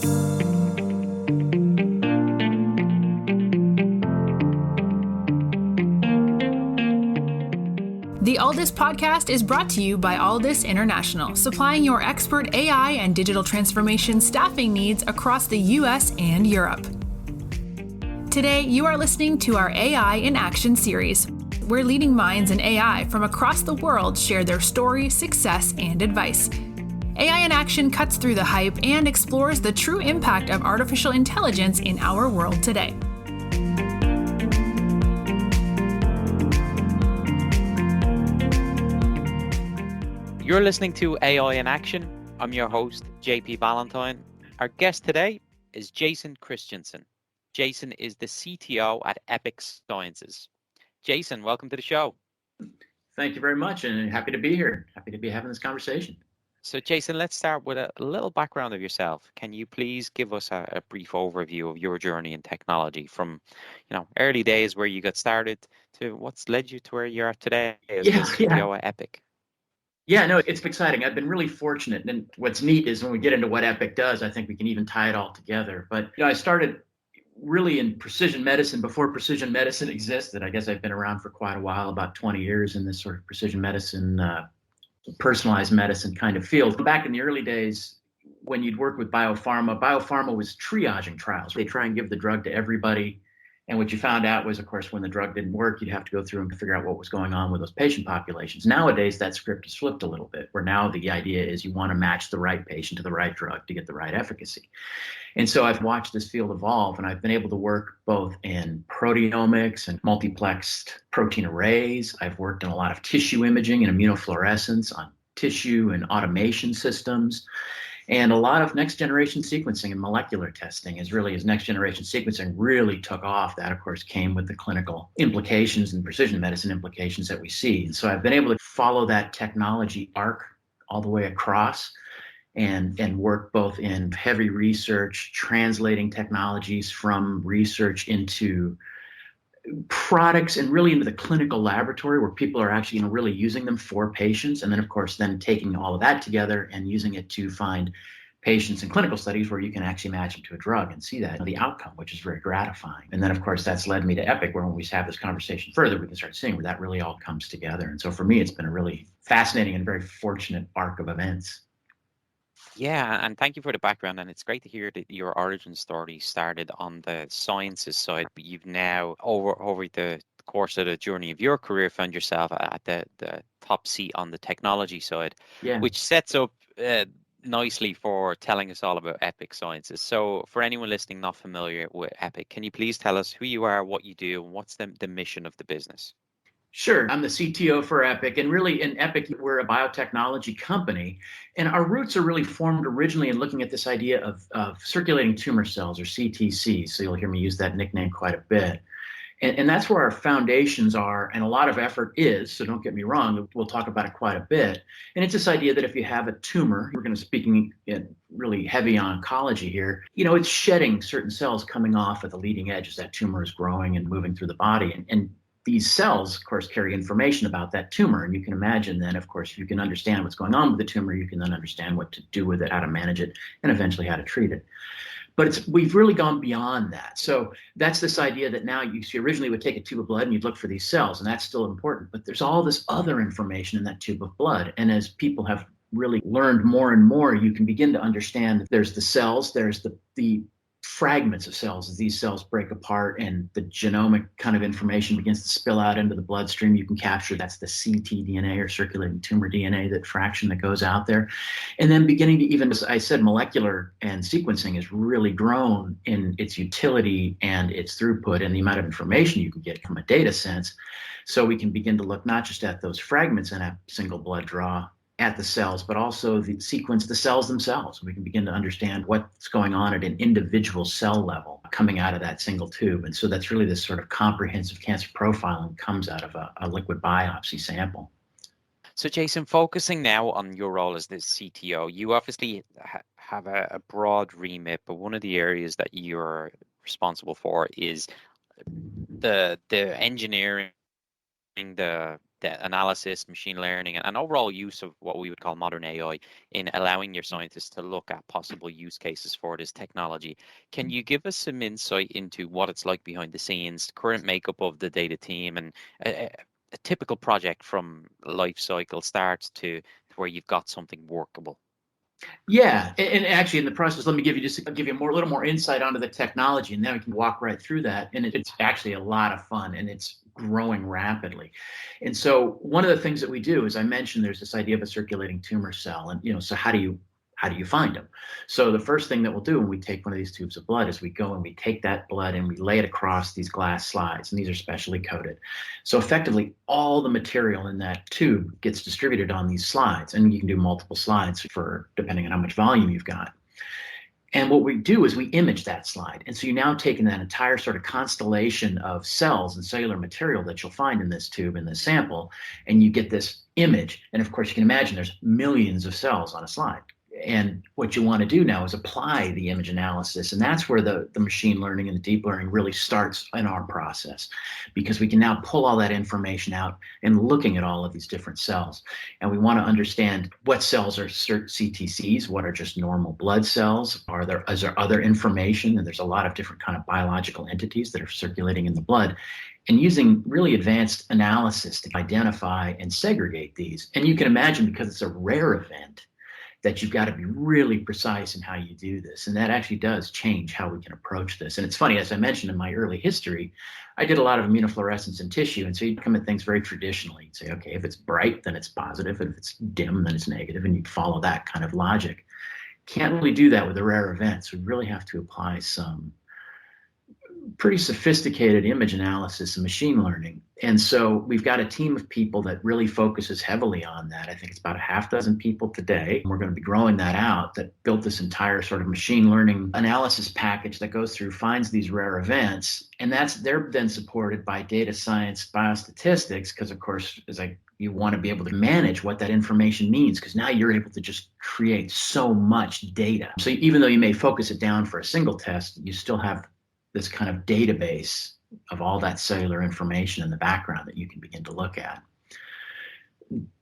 The Alldus podcast is brought to you by Alldus International, supplying your expert AI and digital transformation staffing needs across the US and Europe. Today, you are listening to our AI in Action series, where leading minds in AI from across the world share their story, success, and advice. AI in Action cuts through the hype and explores the true impact of artificial intelligence in our world today. You're listening to AI in Action. I'm your host, JP Valentine. Our guest today is Jason Christiansen. Jason is the CTO at Epic Sciences. Jason, welcome to the show. Thank you very much, and happy to be here. Happy to be having this conversation. So, Jason, let's start with a little background of yourself. Can you please give us a brief overview of your journey in technology from, early days where you got started to what's led you to where you're at today as the CTO at Epic? Yeah, no, it's exciting. I've been really fortunate. And what's neat is when we get into what Epic does, I think we can even tie it all together. But I started really in precision medicine before precision medicine existed. I guess I've been around for quite a while, about 20 years in this sort of precision medicine, personalized medicine kind of field. Back in the early days, when you'd work with biopharma was triaging trials. They try and give the drug to everybody. And what you found out was, of course, when the drug didn't work, you'd have to go through and figure out what was going on with those patient populations. Nowadays, that script is flipped a little bit, where now the idea is you want to match the right patient to the right drug to get the right efficacy. And so I've watched this field evolve, and I've been able to work both in proteomics and multiplexed protein arrays. I've worked in a lot of tissue imaging and immunofluorescence on tissue and automation systems. And a lot of next generation sequencing and molecular testing as next generation sequencing really took off. That, of course, came with the clinical implications and precision medicine implications that we see. And so I've been able to follow that technology arc all the way across and work both in heavy research, translating technologies from research into products and really into the clinical laboratory where people are actually really using them for patients. And then, of course, then taking all of that together and using it to find patients in clinical studies where you can actually match them to a drug and see that, the outcome, which is very gratifying. And then, of course, that's led me to Epic, where when we have this conversation further, we can start seeing where that really all comes together. And so for me, it's been a really fascinating and very fortunate arc of events. Yeah, and thank you for the background. And it's great to hear that your origin story started on the sciences side, but you've now, over the course of the journey of your career, found yourself at the top seat on the technology side, which sets up nicely for telling us all about Epic Sciences. So for anyone listening not familiar with Epic, can you please tell us who you are, what you do, and what's the mission of the business? Sure. I'm the CTO for Epic, and really in Epic, we're a biotechnology company, and our roots are really formed originally in looking at this idea of circulating tumor cells, or CTCs. So you'll hear me use that nickname quite a bit. And that's where our foundations are, and a lot of effort is, so don't get me wrong, we'll talk about it quite a bit. And it's this idea that if you have a tumor, we're going to speaking really heavy on oncology here, it's shedding certain cells coming off at the leading edge as that tumor is growing and moving through the body. And these cells, of course, carry information about that tumor. And you can imagine then, of course, if you can understand what's going on with the tumor, you can then understand what to do with it, how to manage it, and eventually how to treat it. But we've really gone beyond that. So that's this idea that now you originally would take a tube of blood and you'd look for these cells, and that's still important. But there's all this other information in that tube of blood. And as people have really learned more and more, you can begin to understand that there's the cells, there's the fragments of cells. As these cells break apart and the genomic kind of information begins to spill out into the bloodstream, you can capture that's the ctDNA, or circulating tumor DNA, that fraction that goes out there. And then beginning to even, as I said, molecular and sequencing has really grown in its utility and its throughput and the amount of information you can get from a data sense. So we can begin to look not just at those fragments in a single blood draw at the cells, but also sequence the cells themselves. We can begin to understand what's going on at an individual cell level coming out of that single tube. And so that's really this sort of comprehensive cancer profiling comes out of a liquid biopsy sample. So Jason, focusing now on your role as the CTO, you obviously have a broad remit, but one of the areas that you're responsible for is the engineering, the the analysis, machine learning, and overall use of what we would call modern AI in allowing your scientists to look at possible use cases for this technology. Can you give us some insight into what it's like behind the scenes, current makeup of the data team, and a typical project from life cycle starts to where you've got something workable? Yeah, and actually in the process, let me give you a little more insight onto the technology, and then we can walk right through that. And it's actually a lot of fun, and it's growing rapidly. And so one of the things that we do, as I mentioned, there's this idea of a circulating tumor cell, and so how do you find them? So the first thing that we'll do when we take one of these tubes of blood is we go and we take that blood and we lay it across these glass slides, and these are specially coated. So effectively, all the material in that tube gets distributed on these slides, and you can do multiple slides for depending on how much volume you've got. And what we do is we image that slide. And so you now taken that entire sort of constellation of cells and cellular material that you'll find in this tube, in this sample, and you get this image. And of course, you can imagine there's millions of cells on a slide. And what you want to do now is apply the image analysis. And that's where the machine learning and the deep learning really starts in our process, because we can now pull all that information out and looking at all of these different cells. And we want to understand what cells are CTCs, what are just normal blood cells, is there other information? And there's a lot of different kind of biological entities that are circulating in the blood. And using really advanced analysis to identify and segregate these. And you can imagine, because it's a rare event, that you've got to be really precise in how you do this. And that actually does change how we can approach this. And it's funny, as I mentioned in my early history, I did a lot of immunofluorescence in tissue. And so you'd come at things very traditionally. You'd say, okay, if it's bright, then it's positive. And if it's dim, then it's negative. And you'd follow that kind of logic. Can't really do that with the rare events. We really have to apply some pretty sophisticated image analysis and machine learning. And so we've got a team of people that really focuses heavily on that. I think it's about a half dozen people today. We're going to be growing that out, that built this entire sort of machine learning analysis package that goes through, finds these rare events. And they're then supported by data science, biostatistics, because of course, you want to be able to manage what that information means, because now you're able to just create so much data. So even though you may focus it down for a single test, you still have this kind of database of all that cellular information in the background that you can begin to look at.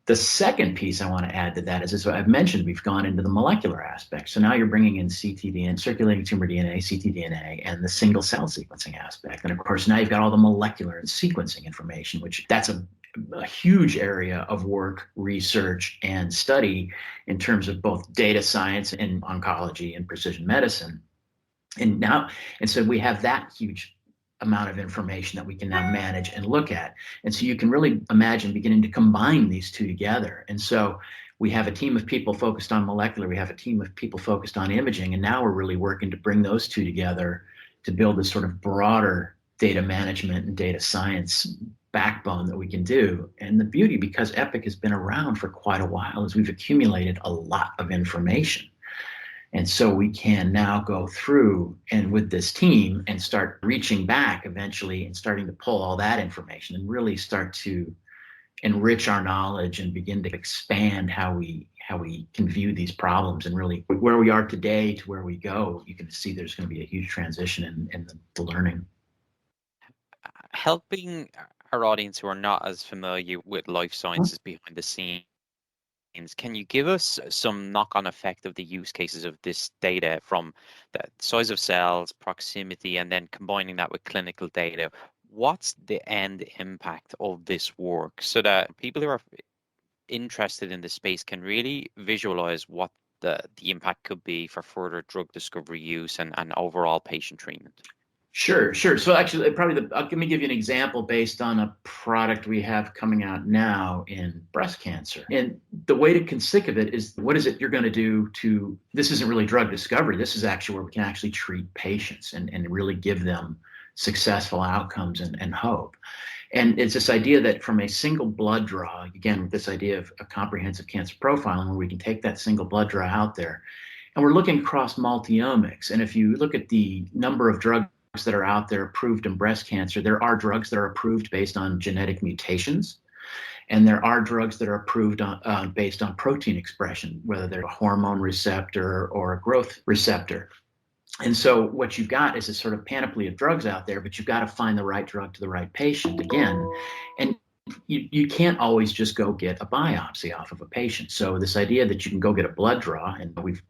The second piece I want to add to that is, as I've mentioned, we've gone into the molecular aspect. So now you're bringing in ctDNA, circulating tumor DNA, ctDNA, and the single cell sequencing aspect. And of course, now you've got all the molecular and sequencing information, which that's a huge area of work, research, and study in terms of both data science and oncology and precision medicine. And so we have that huge amount of information that we can now manage and look at. And so you can really imagine beginning to combine these two together. And so we have a team of people focused on molecular, we have a team of people focused on imaging, and now we're really working to bring those two together to build this sort of broader data management and data science backbone that we can do. And the beauty, because Epic has been around for quite a while, is we've accumulated a lot of information. And so we can now go through and with this team and start reaching back eventually and starting to pull all that information and really start to enrich our knowledge and begin to expand how we can view these problems. And really where we are today to where we go, you can see there's going to be a huge transition in the learning. Helping our audience who are not as familiar with life sciences behind the scenes, can you give us some knock-on effect of the use cases of this data, from the size of cells, proximity, and then combining that with clinical data? What's the end impact of this work, so that people who are interested in this space can really visualize what the impact could be for further drug discovery use and overall patient treatment? Sure. So actually, let me give you an example based on a product we have coming out now in breast cancer. And the way to think of it is, what is it you're going to do this isn't really drug discovery. This is actually where we can actually treat patients and really give them successful outcomes and hope. And it's this idea that from a single blood draw, again, with this idea of a comprehensive cancer profiling, where we can take that single blood draw out there, and we're looking across multi-omics. And if you look at the number of drugs that are out there approved in breast cancer, there are drugs that are approved based on genetic mutations, and there are drugs that are approved based on protein expression, whether they're a hormone receptor or a growth receptor. And so what you've got is a sort of panoply of drugs out there, but you've got to find the right drug to the right patient again. And you can't always just go get a biopsy off of a patient. So this idea that you can go get a blood draw, and we've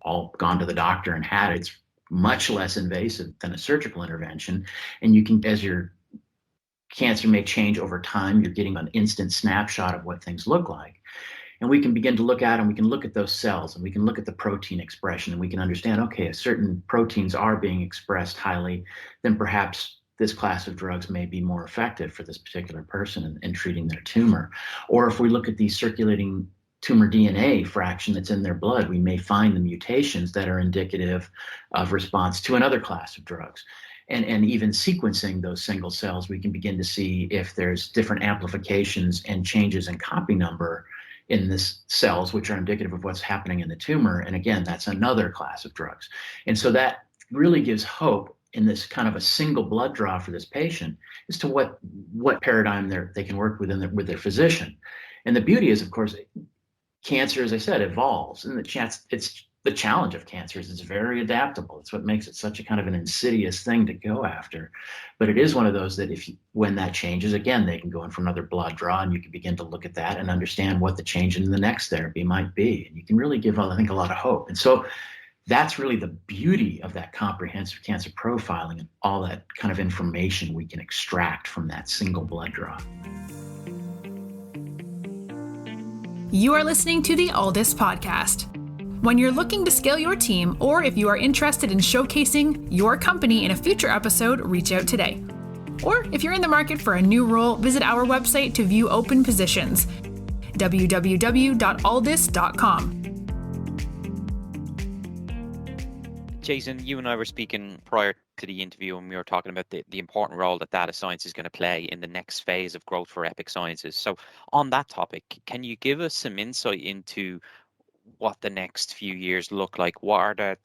all gone to the doctor and had it, it's much less invasive than a surgical intervention. And you can, as your cancer may change over time, you're getting an instant snapshot of what things look like. And we can begin to look at, and we can look at those cells, and we can look at the protein expression, and we can understand, okay, if certain proteins are being expressed highly, then perhaps this class of drugs may be more effective for this particular person in treating their tumor. Or if we look at the circulating tumor DNA fraction that's in their blood, we may find the mutations that are indicative of response to another class of drugs. And even sequencing those single cells, we can begin to see if there's different amplifications and changes in copy number in this cells, which are indicative of what's happening in the tumor. And again, that's another class of drugs. And so that really gives hope in this kind of a single blood draw for this patient as to what paradigm they can work with their physician. And the beauty is, of course, cancer, as I said, evolves, and it's the challenge of cancer is it's very adaptable. It's what makes it such a kind of an insidious thing to go after. But it is one of those that when that changes, again, they can go in for another blood draw, and you can begin to look at that and understand what the change in the next therapy might be. And you can really give, I think, a lot of hope. And so that's really the beauty of that comprehensive cancer profiling and all that kind of information we can extract from that single blood draw. You are listening to the Alldus podcast. When you're looking to scale your team, or if you are interested in showcasing your company in a future episode, reach out today. Or if you're in the market for a new role, visit our website to view open positions, www.alldus.com. Jason, you and I were speaking prior to the interview, and we were talking about the important role that data science is going to play in the next phase of growth for Epic Sciences. So on that topic, can you give us some insight into what the next few years look like? What are the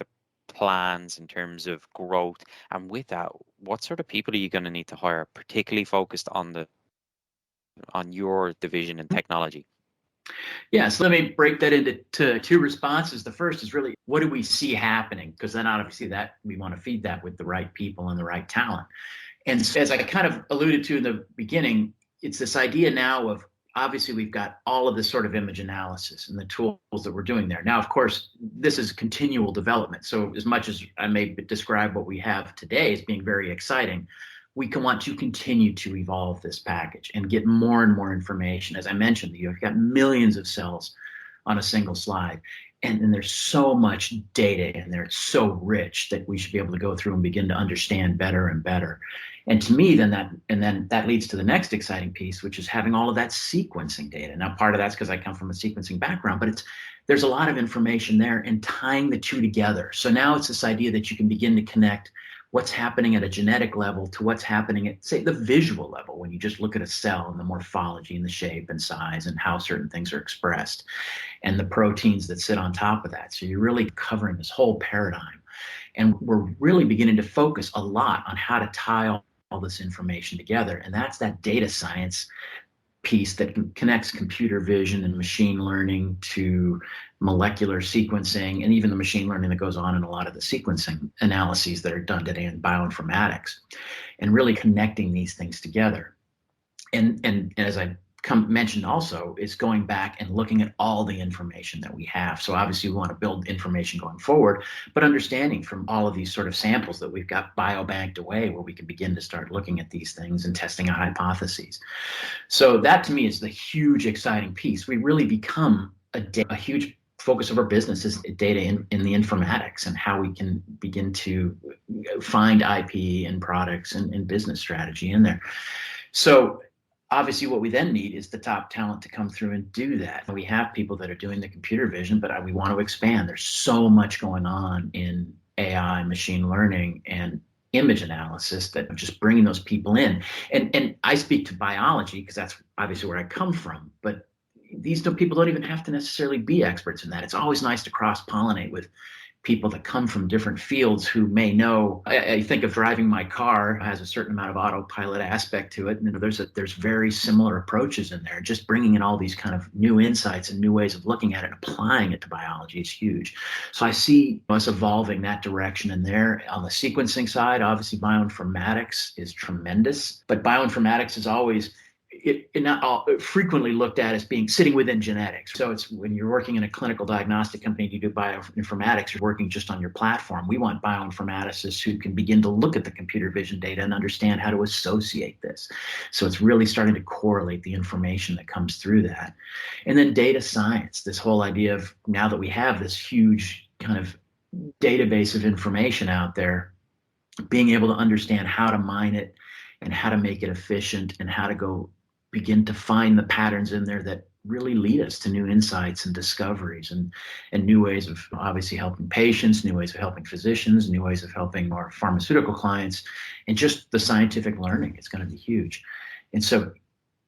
plans in terms of growth? And with that, what sort of people are you going to need to hire, particularly focused on your division and technology? Yeah, so let me break that into two responses. The first is really, what do we see happening? Because then obviously that we want to feed that with the right people and the right talent. And as I kind of alluded to in the beginning, it's this idea now of, obviously we've got all of this sort of image analysis and the tools that we're doing there. Now, of course, this is continual development. So as much as I may describe what we have today as being very exciting, we can want to continue to evolve this package and get more and more information. As I mentioned, you've got millions of cells on a single slide, and there's so much data in there. It's so rich that we should be able to go through and begin to understand better and better. And to me, then that leads to the next exciting piece, which is having all of that sequencing data. Now, part of that's because I come from a sequencing background, but there's a lot of information there, and tying the two together. So now it's this idea that you can begin to connect what's happening at a genetic level to what's happening at, say, the visual level, when you just look at a cell and the morphology and the shape and size and how certain things are expressed and the proteins that sit on top of that. So you're really covering this whole paradigm. And we're really beginning to focus a lot on how to tie all this information together. And that's that data science piece that connects computer vision and machine learning to molecular sequencing, and even the machine learning that goes on in a lot of the sequencing analyses that are done today in bioinformatics, and really connecting these things together. And as I mentioned also, is going back and looking at all the information that we have. So obviously we want to build information going forward, but understanding from all of these sort of samples that we've got biobanked away, where we can begin to start looking at these things and testing hypotheses. So that to me is the huge exciting piece. We really become a huge focus of our business is data in the informatics, and how we can begin to find IP and products and business strategy in there. So obviously what we then need is the top talent to come through and do that. We have people that are doing the computer vision, but we want to expand. There's so much going on in AI, machine learning, and image analysis that just bringing those people in. And I speak to biology because that's obviously where I come from, but these people don't even have to necessarily be experts in that. It's always nice to cross-pollinate with people that come from different fields who may know. I think of driving my car has a certain amount of autopilot aspect to it, and there's very similar approaches in there. Just bringing in all these kind of new insights and new ways of looking at it and applying it to biology is huge. So I see us evolving that direction in there. On the sequencing side, obviously bioinformatics is tremendous, but bioinformatics is always, frequently looked at as being sitting within genetics. So it's when you're working in a clinical diagnostic company, you do bioinformatics, you're working just on your platform. We want bioinformaticists who can begin to look at the computer vision data and understand how to associate this. So it's really starting to correlate the information that comes through that. And then data science, this whole idea of now that we have this huge kind of database of information out there, being able to understand how to mine it and how to make it efficient and how to go begin to find the patterns in there that really lead us to new insights and discoveries and new ways of obviously helping patients, new ways of helping physicians, new ways of helping our pharmaceutical clients, and just the scientific learning is going to be huge. And so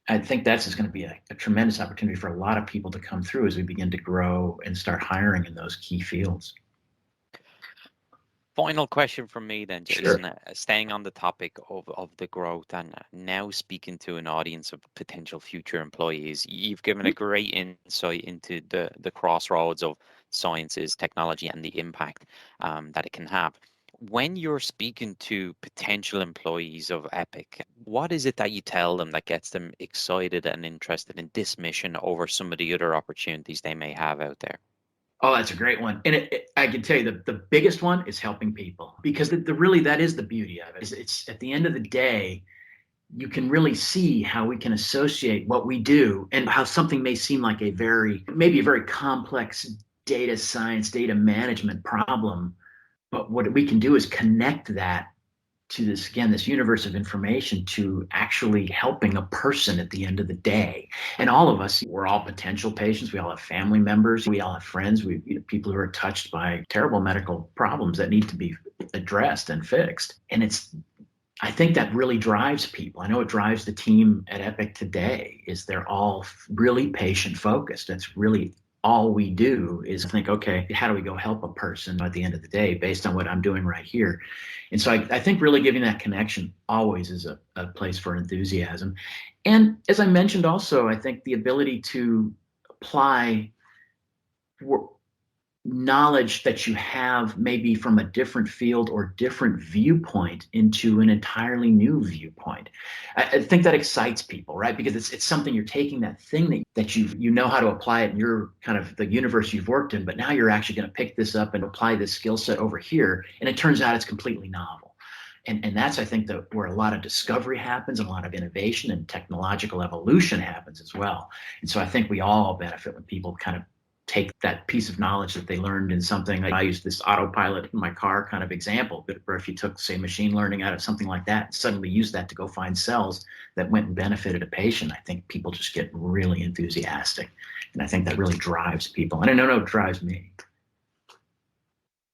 I think that's just going to be a tremendous opportunity for a lot of people to come through as we begin to grow and start hiring in those key fields. Final question from me then, Jason. Sure. Staying on the topic of the growth and now speaking to an audience of potential future employees, you've given a great insight into the crossroads of sciences, technology, and the impact that it can have. When you're speaking to potential employees of Epic, what is it that you tell them that gets them excited and interested in this mission over some of the other opportunities they may have out there? Oh, that's a great one. And I can tell you the biggest one is helping people, because really that is the beauty of it. It's at the end of the day, you can really see how we can associate what we do and how something may seem like maybe a very complex data science, data management problem. But what we can do is connect that to this universe of information to actually helping a person at the end of the day. And all of us, we're all potential patients. We all have family members. We all have friends. People who are touched by terrible medical problems that need to be addressed and fixed. And I think that really drives people. I know it drives the team at Epic today, is they're all really patient focused. That's really all we do is think, okay, how do we go help a person at the end of the day based on what I'm doing right here? And so I think really giving that connection always is a place for enthusiasm. And as I mentioned also, I think the ability to apply knowledge that you have maybe from a different field or different viewpoint into an entirely new viewpoint. I think that excites people, right? Because it's something you're taking that thing that you know how to apply it in your kind of the universe you've worked in, but now you're actually going to pick this up and apply this skill set over here. And it turns out it's completely novel. And that's, I think, where a lot of discovery happens and a lot of innovation and technological evolution happens as well. And so I think we all benefit when people kind of take that piece of knowledge that they learned in something. I use this autopilot in my car kind of example, but if you took, say, machine learning out of something like that and suddenly used that to go find cells that went and benefited a patient, I think people just get really enthusiastic. And I think that really drives people. And I know it drives me.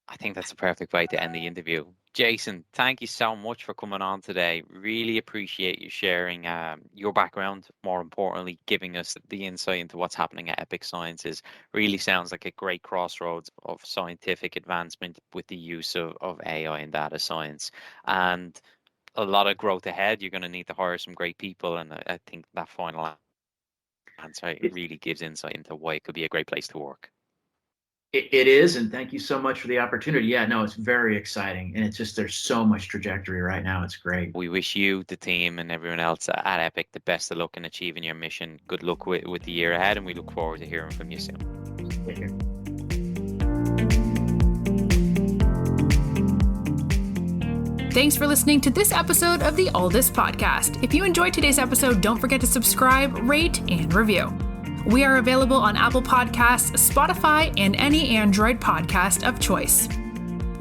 I think that's a perfect way to end the interview. Jason, thank you so much for coming on today. Really appreciate you sharing your background, more importantly, giving us the insight into what's happening at Epic Sciences. Really sounds like a great crossroads of scientific advancement with the use of AI and data science. And a lot of growth ahead. You're going to need to hire some great people. And I think that final answer really gives insight into why it could be a great place to work. It is, and thank you so much for the opportunity. Yeah, no, it's very exciting, and it's just there's so much trajectory right now. It's great. We wish you, the team, and everyone else at Epic the best of luck in achieving your mission. Good luck with the year ahead, and we look forward to hearing from you soon. Thank you. Thanks for listening to this episode of the Alldus podcast. If you enjoyed today's episode, don't forget to subscribe, rate, and review. We are available on Apple Podcasts, Spotify, and any Android podcast of choice.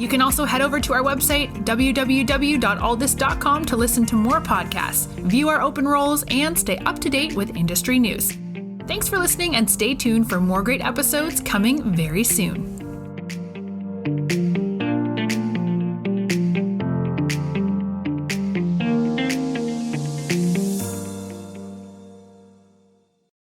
You can also head over to our website, www.alldus.com, to listen to more podcasts, view our open roles, and stay up to date with industry news. Thanks for listening, and stay tuned for more great episodes coming very soon.